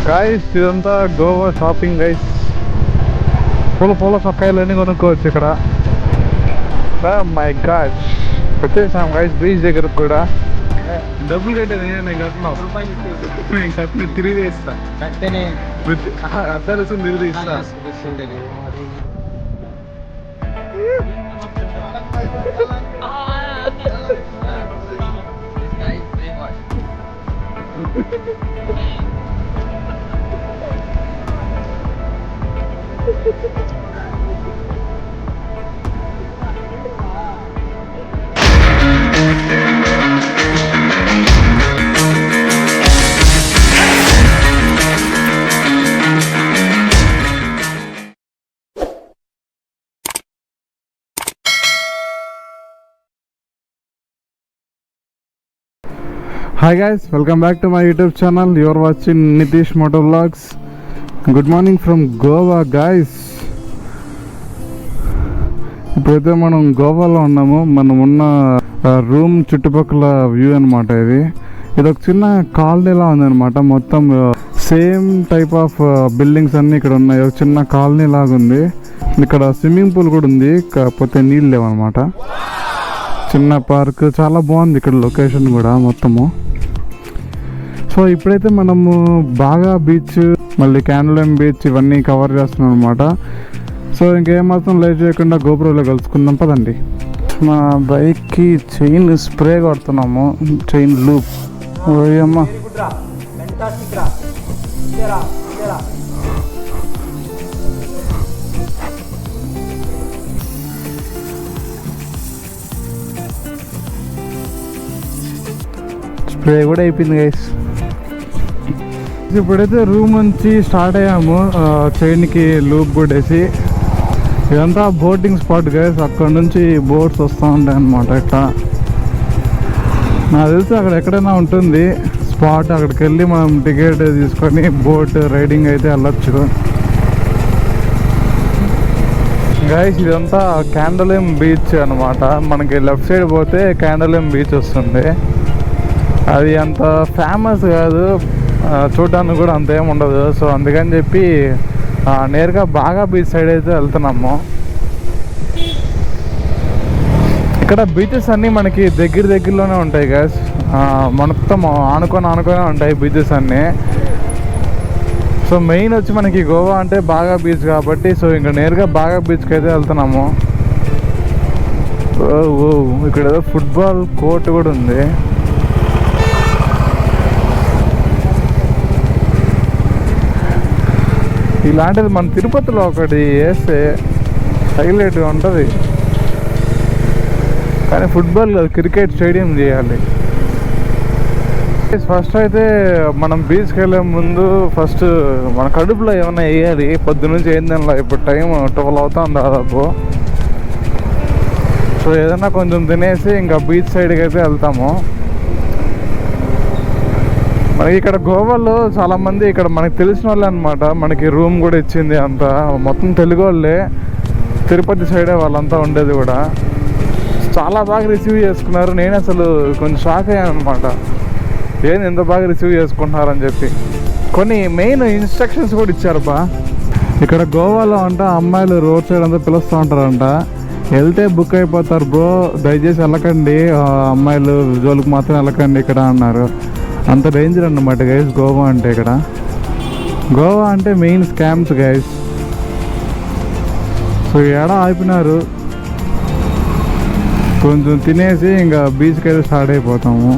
Guys ఇదంతా Goa shopping guys. పూల సొక్కాయలన్నీ కొనుక్కోవచ్చు ఇక్కడ. మై గాడ్, వచ్చేసాం గైస్ బీచ్ దగ్గరకు కూడా. డబ్బులు కట్టేది నేను కట్టిన తిరిగి ఇస్తా, అర్థాలు తిరిగి ఇస్తా. Hi guys, welcome back to my YouTube channel. You are watching Nitish Moto Vlogs. Good morning from Goa guys. ఇప్పుడైతే మనం గోవాలో ఉన్నాము. మనం ఉన్న రూమ్ చుట్టుపక్కల వ్యూ అనమాట. ఇది ఒక చిన్న కాలనీలా ఉందన్నమాట. మొత్తం సేమ్ టైప్ ఆఫ్ బిల్డింగ్స్ అన్నీ ఇక్కడ ఉన్నాయి. ఒక చిన్న కాలనీ లాగా ఉంది. ఇక్కడ స్విమ్మింగ్ పూల్ కూడా ఉంది, కాకపోతే నీళ్ళు లేవన్నమాట. చిన్న పార్క్, చాలా బాగుంది ఇక్కడ లొకేషన్ కూడా మొత్తము. సో ఇప్పుడైతే మనము బాగా బీచ్, మళ్ళీ క్యాండోలిమ్ బీచ్ ఇవన్నీ కవర్ చేస్తున్నాం అనమాట. సో ఇంకేమాత్రం లేట్ చేయకుండా గోపురంలో కలుసుకుందాం పదండి. మా బైక్కి చైన్ స్ప్రే కొడుతున్నాము, చైన్ లూప్. ఓయమ్మ, స్ప్రే కూడా అయిపోయింది గైస్. ఇప్పుడైతే రూమ్ నుంచి స్టార్ట్ అయ్యాము, చైన్కి లూప్ కొట్టేసి. ఇదంతా బోటింగ్ స్పాట్ గైస్. అక్కడ నుంచి బోట్స్ వస్తూ ఉంటాయి అన్నమాట. ఇట్లా నాకు తెలిసి అక్కడ ఎక్కడైనా ఉంటుంది స్పాట్. అక్కడికి వెళ్ళి మనం టికెట్ తీసుకొని బోట్ రైడింగ్ అయితే వెళ్ళొచ్చు గైస్. ఇదంతా క్యాండోలిమ్ బీచ్ అనమాట. మనకి లెఫ్ట్ సైడ్ పోతే క్యాండోలిమ్ బీచ్ వస్తుంది. అది అంత ఫేమస్ కాదు, చూడడానికి కూడా అంత ఏమి ఉండదు. సో అందుకని చెప్పి నేరుగా బాగా బీచ్ సైడ్ అయితే వెళ్తున్నాము. ఇక్కడ బీచెస్ అన్నీ మనకి దగ్గరలోనే ఉంటాయి గైస్. మొత్తం ఆనుకొని ఉంటాయి బీచెస్ అన్నీ. సో మెయిన్ వచ్చి మనకి గోవా అంటే బాగా బీచ్ కాబట్టి, సో ఇంకా నేరుగా బాగా బీచ్కి అయితే వెళ్తున్నాము. ఇక్కడ ఏదో ఫుట్బాల్ కోర్ట్ కూడా ఉంది. ఇలాంటిది మన తిరుపతిలో ఒకటి వేస్తే హైలైట్గా ఉంటుంది. కానీ ఫుట్బాల్ కాదు, క్రికెట్ స్టేడియం చేయాలి. ఫస్ట్ అయితే మనం బీచ్కి వెళ్ళే ముందు ఫస్ట్ మన కడుపులో ఏమైనా వేయాలి. పొద్దునుంచి ఏందనలా, ఇప్పుడు టైం 12 అవుతుంది దాదాపు. సో ఏదైనా కొంచెం తినేసి ఇంకా బీచ్ సైడ్కి అయితే వెళ్తాము. మనకి ఇక్కడ గోవాలో చాలామంది ఇక్కడ మనకి తెలిసిన వాళ్ళే అనమాట. మనకి రూమ్ కూడా ఇచ్చింది, అంతా మొత్తం తెలుగు వాళ్ళే. తిరుపతి సైడే వాళ్ళంతా ఉండేది కూడా. చాలా బాగా రిసీవ్ చేసుకున్నారు. నేను అసలు కొంచెం షాక్ అయ్యాను అనమాట, ఏంది ఎంత బాగా రిసీవ్ చేసుకుంటున్నారని చెప్పి. కొన్ని మెయిన్ ఇన్స్ట్రక్షన్స్ కూడా ఇచ్చారు బా. ఇక్కడ గోవాలో అంట అమ్మాయిలు రోడ్ సైడ్ అంతా పిలుస్తూ ఉంటారంట. వెళ్తే బుక్ అయిపోతారు బ్రో, దయచేసి వెళ్ళకండి, అమ్మాయిలు జోలికి మాత్రం వెళ్ళకండి ఇక్కడ అన్నారు. అంత డేంజర్ అన్నమాట గైస్ గోవా అంటే. ఇక్కడ గోవా అంటే మెయిన్ స్కామ్స్ గైస్. సో ఏడా ఆపినారు, కొంచెం తినేసి ఇంకా బీచ్కి అయితే స్టార్ట్ అయిపోతాము.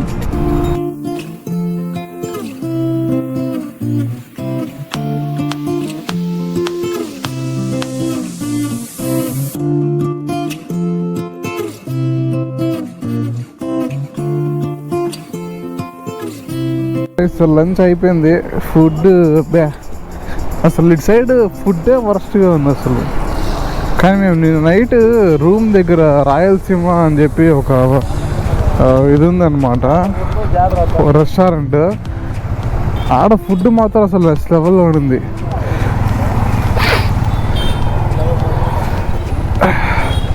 లంచ్ అయిపోయింది. ఫుడ్ అసలు ఇటు సైడ్ ఫుడ్డే వరస్ట్గా ఉంది అసలు. కానీ మేము నేను నైట్ రూమ్ దగ్గర రాయలసీమ అని చెప్పి ఒక ఇది ఉందన్నమాట, రెస్టారెంట్. ఆడ ఫుడ్ మాత్రం అసలు నెక్స్ట్ లెవెల్లో ఉంది.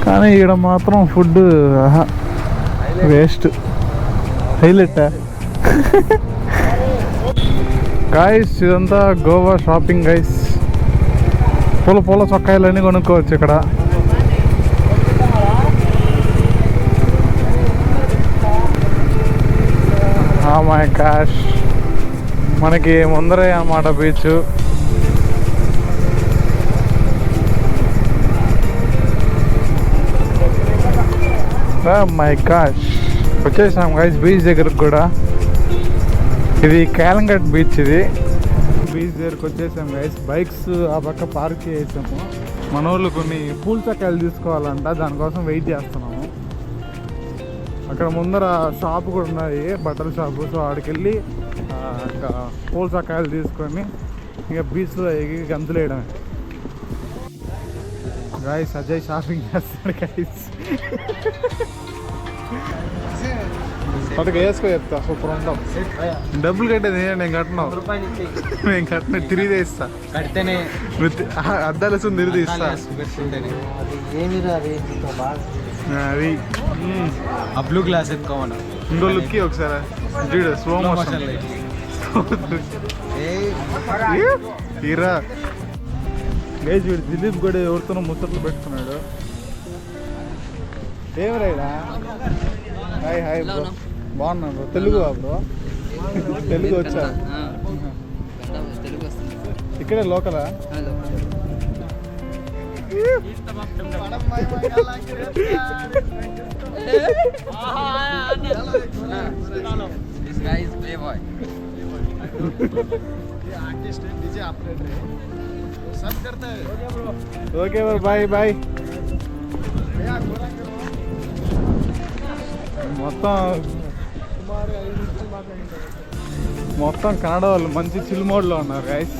కానీ ఈడ మాత్రం ఫుడ్ వేస్ట్. హైలైట్ గైస్ ఇదంతా గోవా షాపింగ్ గైస్. పూల పూల చొక్కాయలన్నీ కొనుక్కోవచ్చు ఇక్కడ. మై గాష్, మనకి ముందరే అన్నమాట బీచ్. మై గాష్, వచ్చేసాం గైస్ బీచ్ దగ్గరకు కూడా. ఇది కాలంగట్ బీచ్. ఇది బీచ్ దగ్గరకు వచ్చేసాం గైస్. బైక్స్ ఆ పక్క పార్క్ చేసాము. మన వాళ్ళు కొన్ని పూల చక్కాయలు తీసుకోవాలంట, దానికోసం వెయిట్ చేస్తున్నాము. అక్కడ ముందర షాప్ కూడా ఉన్నది, బట్టల షాపు. సో ఆడికి వెళ్ళి ఇంకా పూల చక్కాయలు తీసుకొని ఇంకా బీచ్లో ఎగి గంతులేయడమే. గైస్ అజయ్ షాపింగ్ చేస్తాడు గైస్. అటుకు వేసుకో చెప్తా, సూపర్ ఉంటాం. డబ్బులు కట్టేది నేను కట్టినా, నేను కట్టిన తిరిగి ఇస్తా. కడితేనే అద్దాలు వస్తుంది, తిరిగి ఇస్తా. అది బ్లూ గ్లాస్ ఎత్తుకోమన్నా. ఇంకో లుక్కి ఒకసారి చూడు, స్లో మోషన్. హీరా గైస్, వీడు దిలీప్ కూడా ఎవరితోనో ముచ్చట్లు పెట్టుకున్నాడు. ఏం రైడా? హాయ్ హాయ్ బ్రో, బాగున్నాను బ్రో. తెలుగు బ్రో? తెలుగు వచ్చా? ఇక్కడే లోకలా? Okay bro, bye bye. మొత్తం కన్నడ వాళ్ళు మంచి చిల్ మోడ్లో ఉన్నారు గైస్.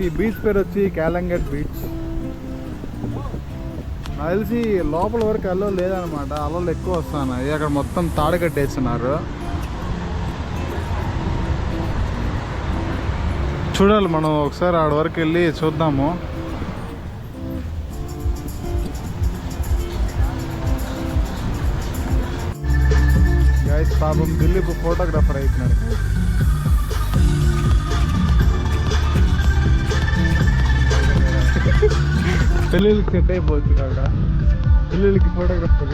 ఈ బీచ్ పేరు వచ్చి కాలంగట్ బీచ్. నాకు తెలిసి లోపల వరకు అల్లలు లేదనమాట, అల్లలు ఎక్కువ వస్తున్నాయి. అక్కడ మొత్తం తాడు కట్టేస్తున్నారు. చూడాలి, మనం ఒకసారి ఆడ వరకు వెళ్ళి చూద్దాము. గైస్ పాపం దిలీప్ ఫోటోగ్రాఫర్ అవుతున్నాడు. పెళ్ళిళ్ళకి సెట్ అయిపోవచ్చు కాక, పెళ్ళిళ్ళకి ఫోటోగ్రాఫర్.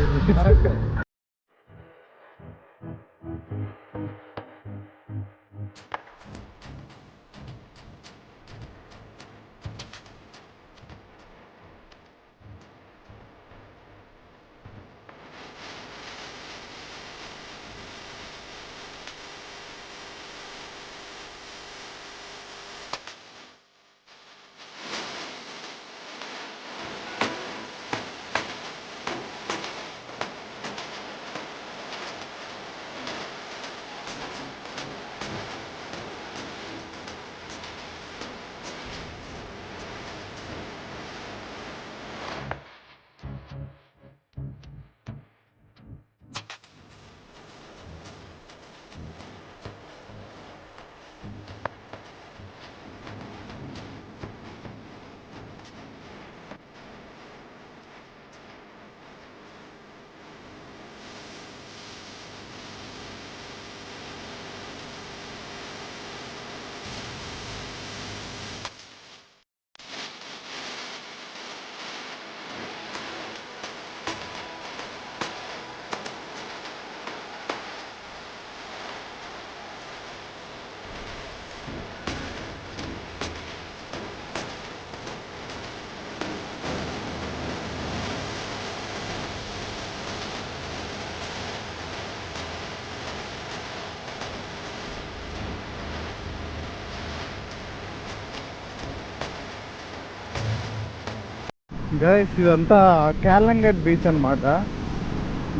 గైస్ ఇదంతా కాలంగట్ బీచ్ అనమాట.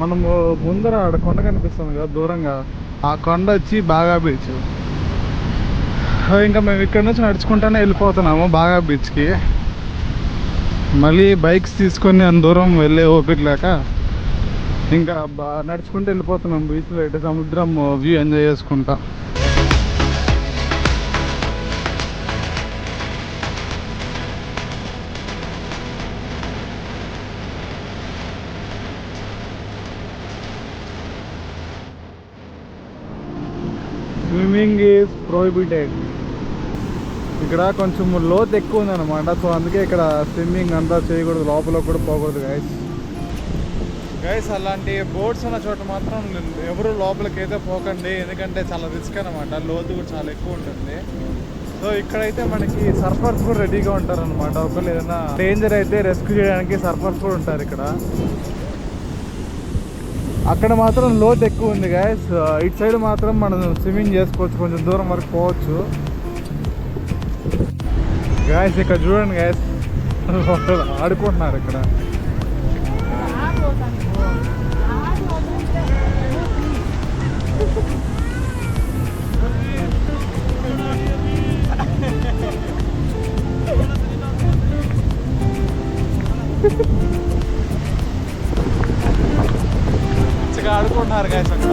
మనము ముందర ఆడ కొండ కనిపిస్తుంది కదా దూరంగా, ఆ కొండ వచ్చి బాగా బీచ్. ఇంకా మేము ఇక్కడ నుంచి నడుచుకుంటూనే వెళ్ళిపోతున్నాము బాగా బీచ్కి. మళ్ళీ బైక్స్ తీసుకొని అంత దూరం వెళ్ళే ఓపిక లేక ఇంకా నడుచుకుంటూ వెళ్ళిపోతున్నాం బీచ్లో. ఇటు సముద్రం వ్యూ ఎంజాయ్ చేసుకుంటా. Swimming is prohibited. ఇక్కడ కొంచెం లోతు ఎక్కువ ఉందన్నమాట. సో అందుకే ఇక్కడ స్విమ్మింగ్ అంతా చేయకూడదు, లోపల కూడా పోకూడదు గైస్. అలాంటి బోట్స్ ఉన్న చోట మాత్రం ఎవరు లోపలికి అయితే పోకండి, ఎందుకంటే చాలా రిస్క్ అనమాట. లోతు కూడా చాలా ఎక్కువ ఉంటుంది. సో ఇక్కడైతే మనకి సర్ఫర్స్ కూడా రెడీగా ఉంటారనమాట. ఒకవేళ ఏదైనా డేంజర్ అయితే రెస్క్యూ చేయడానికి సర్ఫర్స్ కూడా ఉంటారు ఇక్కడ. అక్కడ మాత్రం లోతు ఎక్కువ ఉంది గైస్. ఇటు సైడ్ మాత్రం మనం స్విమ్మింగ్ చేసుకోవచ్చు, కొంచెం దూరం వరకు పోవచ్చు గైస్. ఇక్కడ చూడండి గైస్, ఆడుకుంటున్నారు ఇక్కడ. ఆడుకుంటున్నారు గైస్ అక్కడ.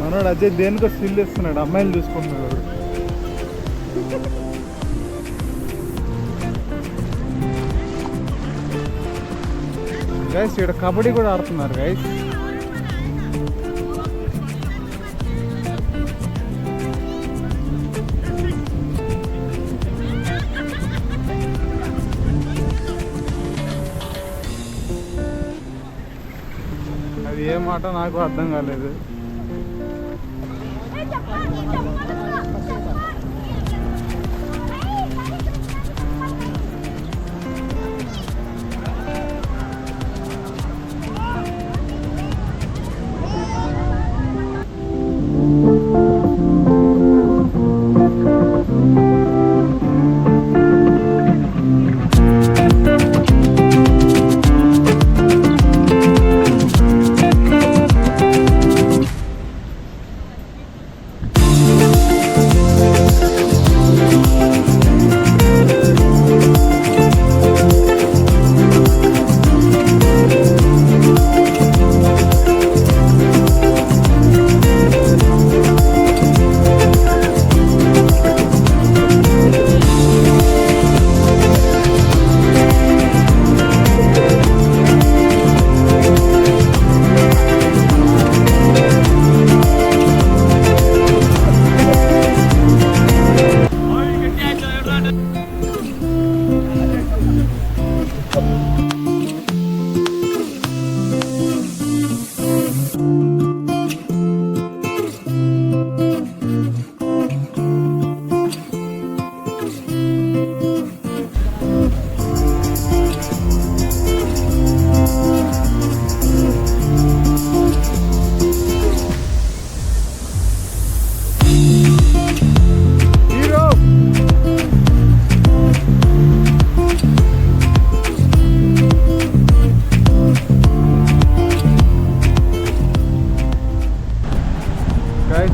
మనోడు అజయ్ దేనికో స్టిల్ ఇస్తున్నాడు, అమ్మాయిలు చూసుకుంటున్నాడు. గైస్ ఇక్కడ కబడ్డీ కూడా ఆడుతున్నారు గైస్. అది ఏ మాట నాకు అర్థం కాలేదు.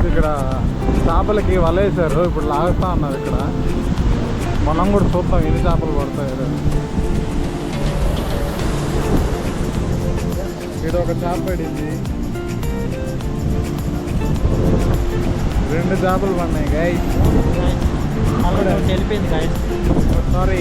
ఇక్కడ చేపలకి వలేసారు, ఇప్పుడు లాగుతా ఉన్నారు ఇక్కడ. మనం కూడా చూద్దాం ఎన్ని చేపలు పడతాయి. ఇక్కడ ఒక చేప పడింది, 2 చేపలు పడినాయి గైస్. వెళ్ళిపోయింది గైస్, సారీ.